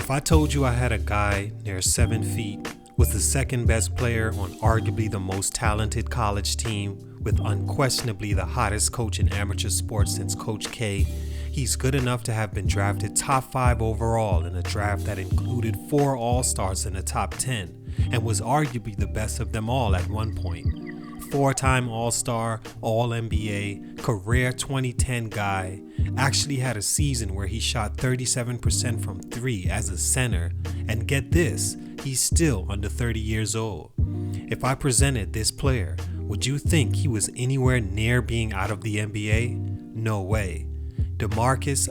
If I told you I had a guy near 7 feet, was the second best player on arguably the most talented college team, with unquestionably the hottest coach in amateur sports since Coach K, he's good enough to have been drafted top 5 overall in a draft that included 4 All-Stars in the top 10, and was arguably the best of them all at one point. 4-time All-Star, All-NBA, career 2010 guy, actually had a season where he shot 37% from 3 as a center, and get this, he's still under 30 years old. If I presented this player, would you think he was anywhere near being out of the NBA? No way. Demarcus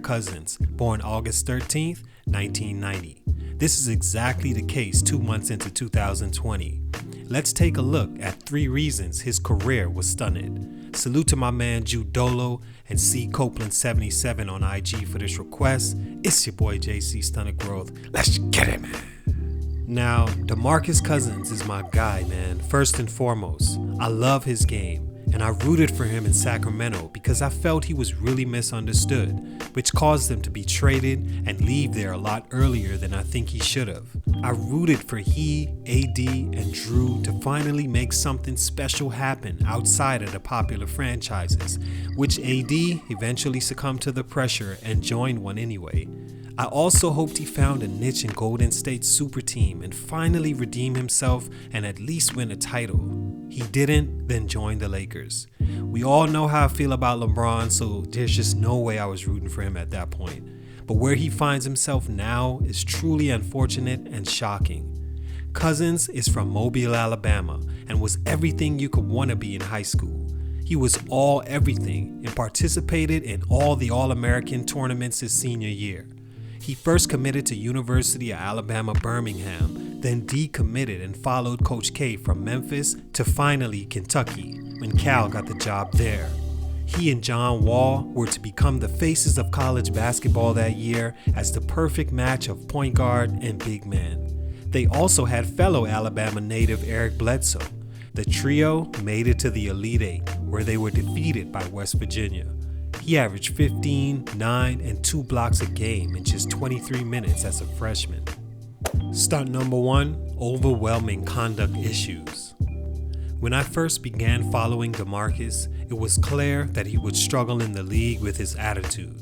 Cousins, born August 13th, 1990. This is exactly the case 2 months into 2020. Let's take a look at 3 reasons his career was stunted. Salute to my man Judolo and C Copeland77 on IG for this request. It's your boy JC Stunted Growth. Let's get it, man. Now, Demarcus Cousins is my guy, man, first and foremost. I love his game, and I rooted for him in Sacramento because I felt he was really misunderstood, which caused him to be traded and leave there a lot earlier than I think he should have. I rooted for he, AD, and Drew to finally make something special happen outside of the popular franchises, which AD eventually succumbed to the pressure and joined one anyway. I also hoped he found a niche in Golden State's super team and finally redeem himself and at least win a title. He didn't, then joined the Lakers. We all know how I feel about LeBron, so there's just no way I was rooting for him at that point. But where he finds himself now is truly unfortunate and shocking. Cousins is from Mobile, Alabama, and was everything you could want to be in high school. He was all everything and participated in all the All-American tournaments his senior year. He first committed to University of Alabama, Birmingham, then decommitted and followed Coach K from Memphis to finally Kentucky when Cal got the job there. He and John Wall were to become the faces of college basketball that year as the perfect match of point guard and big man. They also had fellow Alabama native Eric Bledsoe. The trio made it to the Elite Eight, where they were defeated by West Virginia. He averaged 15, 9, and 2 blocks a game in just 23 minutes as a freshman. Stunt number 1, overwhelming conduct issues. When I first began following Demarcus, it was clear that he would struggle in the league with his attitude.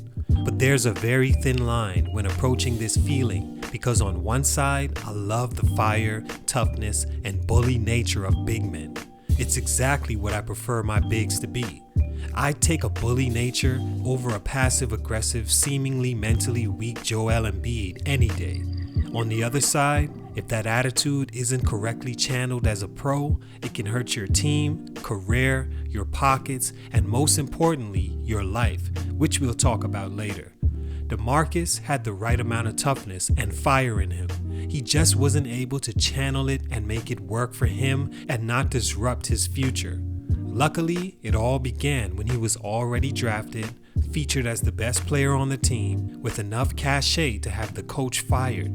But there's a very thin line when approaching this feeling, because on one side, I love the fire, toughness, and bully nature of big men. It's exactly what I prefer my bigs to be. I'd take a bully nature over a passive-aggressive, seemingly mentally weak Joel Embiid any day. On the other side, if that attitude isn't correctly channeled as a pro, it can hurt your team, career, your pockets, and most importantly, your life, which we'll talk about later. Demarcus had the right amount of toughness and fire in him. He just wasn't able to channel it and make it work for him and not disrupt his future. Luckily, it all began when he was already drafted, featured as the best player on the team, with enough cachet to have the coach fired.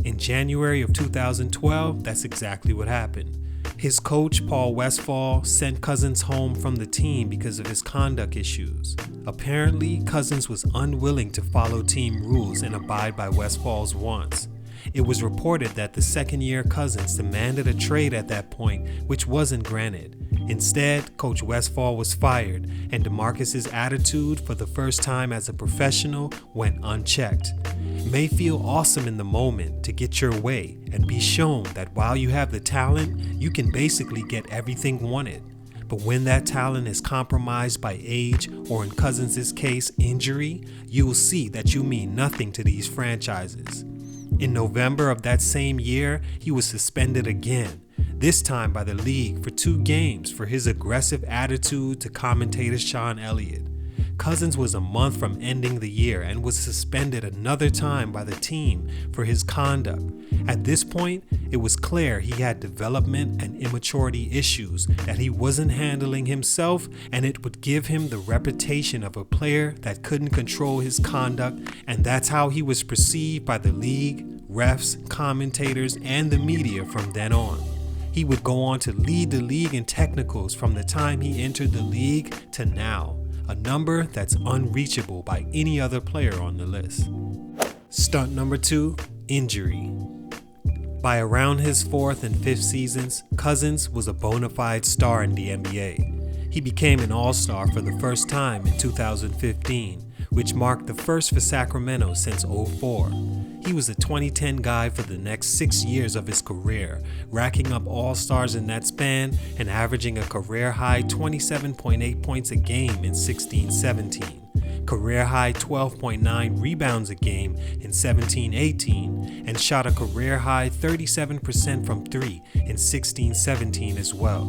In January of 2012, that's exactly what happened. His coach, Paul Westphal, sent Cousins home from the team because of his conduct issues. Apparently, Cousins was unwilling to follow team rules and abide by Westphal's wants. It was reported that the second-year Cousins demanded a trade at that point, which wasn't granted. Instead, Coach Westphal was fired, and Demarcus' attitude for the first time as a professional went unchecked. It may feel awesome in the moment to get your way and be shown that while you have the talent, you can basically get everything wanted. But when that talent is compromised by age, or in Cousins' case, injury, you will see that you mean nothing to these franchises. In November of that same year, he was suspended again, this time by the league for 2 games for his aggressive attitude to commentator Sean Elliott. Cousins was a month from ending the year and was suspended another time by the team for his conduct. At this point, it was clear he had development and immaturity issues that he wasn't handling himself, and it would give him the reputation of a player that couldn't control his conduct, and that's how he was perceived by the league, refs, commentators, and the media from then on. He would go on to lead the league in technicals from the time he entered the league to now, a number that's unreachable by any other player on the list. Stunt number 2, injury. By around his 4th and 5th seasons, Cousins was a bona fide star in the NBA. He became an all-star for the first time in 2015, which marked the first for Sacramento since '04. He was a 2010 guy for the next 6 years of his career, racking up all-stars in that span and averaging a career-high 27.8 points a game in 16-17, career-high 12.9 rebounds a game in 17-18, and shot a career-high 37% from 3 in 16-17 as well.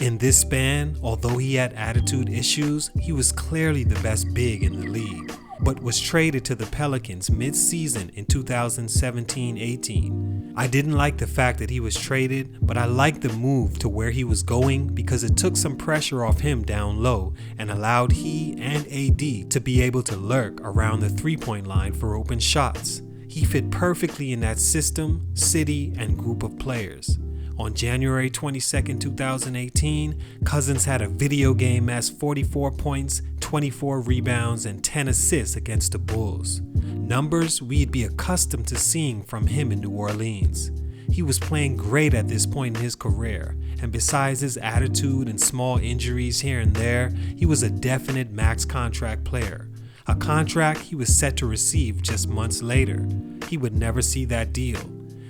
In this span, although he had attitude issues, he was clearly the best big in the league, but was traded to the Pelicans mid-season in 2017-18. I didn't like the fact that he was traded, but I liked the move to where he was going because it took some pressure off him down low and allowed he and AD to be able to lurk around the three-point line for open shots. He fit perfectly in that system, city, and group of players. On January 22, 2018, Cousins had a video game-esque 44 points, 24 rebounds, and 10 assists against the Bulls. Numbers we'd be accustomed to seeing from him in New Orleans. He was playing great at this point in his career, and besides his attitude and small injuries here and there, he was a definite max contract player. A contract he was set to receive just months later. He would never see that deal.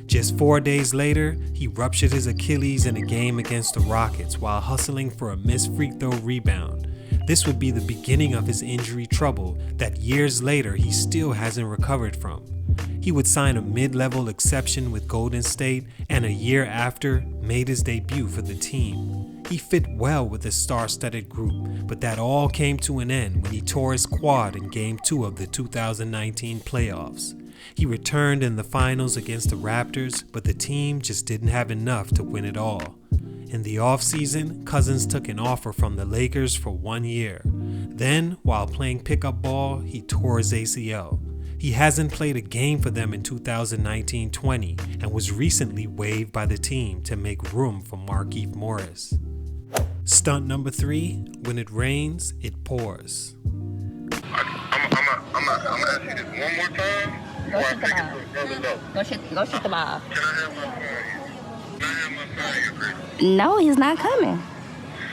Just 4 days later, he ruptured his Achilles in a game against the Rockets while hustling for a missed free throw rebound. This would be the beginning of his injury trouble that years later he still hasn't recovered from. He would sign a mid-level exception with Golden State and a year after made his debut for the team. He fit well with the star-studded group, but that all came to an end when he tore his quad in Game 2 of the 2019 playoffs. He returned in the finals against the Raptors, but the team just didn't have enough to win it all. In the offseason, Cousins took an offer from the Lakers for 1 year. Then, while playing pickup ball, he tore his ACL. He hasn't played a game for them in 2019-20 and was recently waived by the team to make room for Markieff Morris. Stunt number 3, when it rains, it pours. I'm gonna ask you this one more time. Go shoot the ball. Go shoot the ball. Can I have my son? Can I have my son here, Chris? No, he's not coming.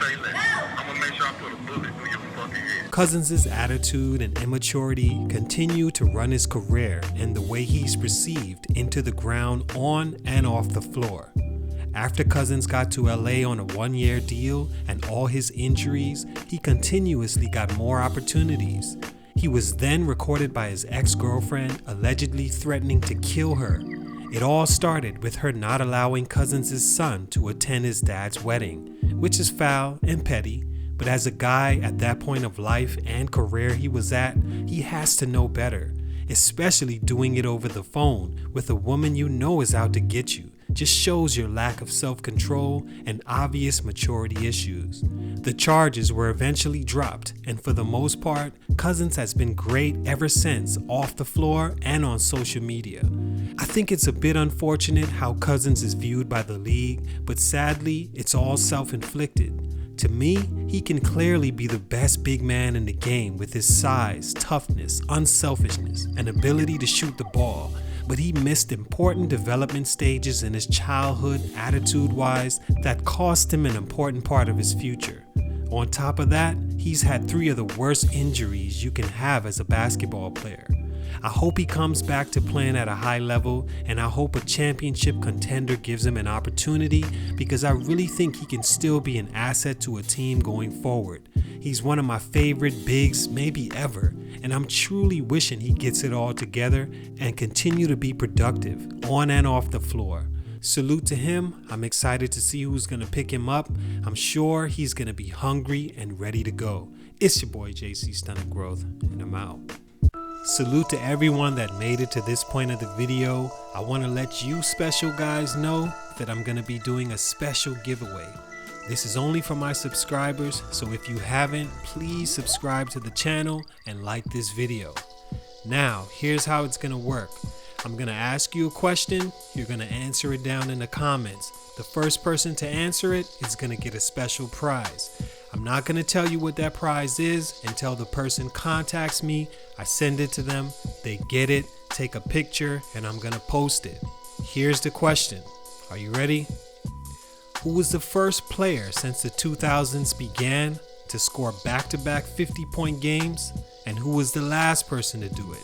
Say less. I'm gonna make sure I put a bullet through your fucking head. Cousins' attitude and immaturity continue to run his career and the way he's perceived into the ground on and off the floor. After Cousins got to LA on a 1-year deal and all his injuries, he continuously got more opportunities. He was then recorded by his ex-girlfriend allegedly threatening to kill her. It all started with her not allowing Cousins' son to attend his dad's wedding, which is foul and petty, but as a guy at that point of life and career he was at, he has to know better, especially doing it over the phone with a woman you know is out to get you. Just shows your lack of self-control and obvious maturity issues. The charges were eventually dropped, and for the most part, Cousins has been great ever since off the floor and on social media. I think it's a bit unfortunate how Cousins is viewed by the league, but sadly, it's all self-inflicted. To me, he can clearly be the best big man in the game with his size, toughness, unselfishness, and ability to shoot the ball. But he missed important development stages in his childhood attitude-wise that cost him an important part of his future. On top of that, he's had 3 of the worst injuries you can have as a basketball player. I hope he comes back to playing at a high level, and I hope a championship contender gives him an opportunity because I really think he can still be an asset to a team going forward. He's one of my favorite bigs maybe ever, and I'm truly wishing he gets it all together and continue to be productive on and off the floor. Salute to him. I'm excited to see who's going to pick him up. I'm sure he's going to be hungry and ready to go. It's your boy JC Stunted Growth, and I'm out. Salute to everyone that made it to this point of the video. I want to let you special guys know that I'm going to be doing a special giveaway. This is only for my subscribers, so if you haven't, please subscribe to the channel and like this video. Now, here's how it's going to work. I'm going to ask you a question. You're going to answer it down in the comments. The first person to answer it is going to get a special prize. I'm not going to tell you what that prize is until the person contacts me. I send it to them, they get it, take a picture, and I'm gonna post it. Here's the question. Are you ready? Who was the first player since the 2000s began to score back-to-back 50-point games? And who was the last person to do it?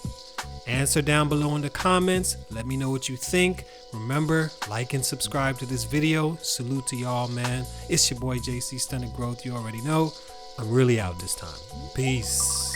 Answer down below in the comments. Let me know what you think. Remember, like and subscribe to this video. Salute to y'all, man. It's your boy JC Stunted Growth. You already know. I'm really out this time. Peace.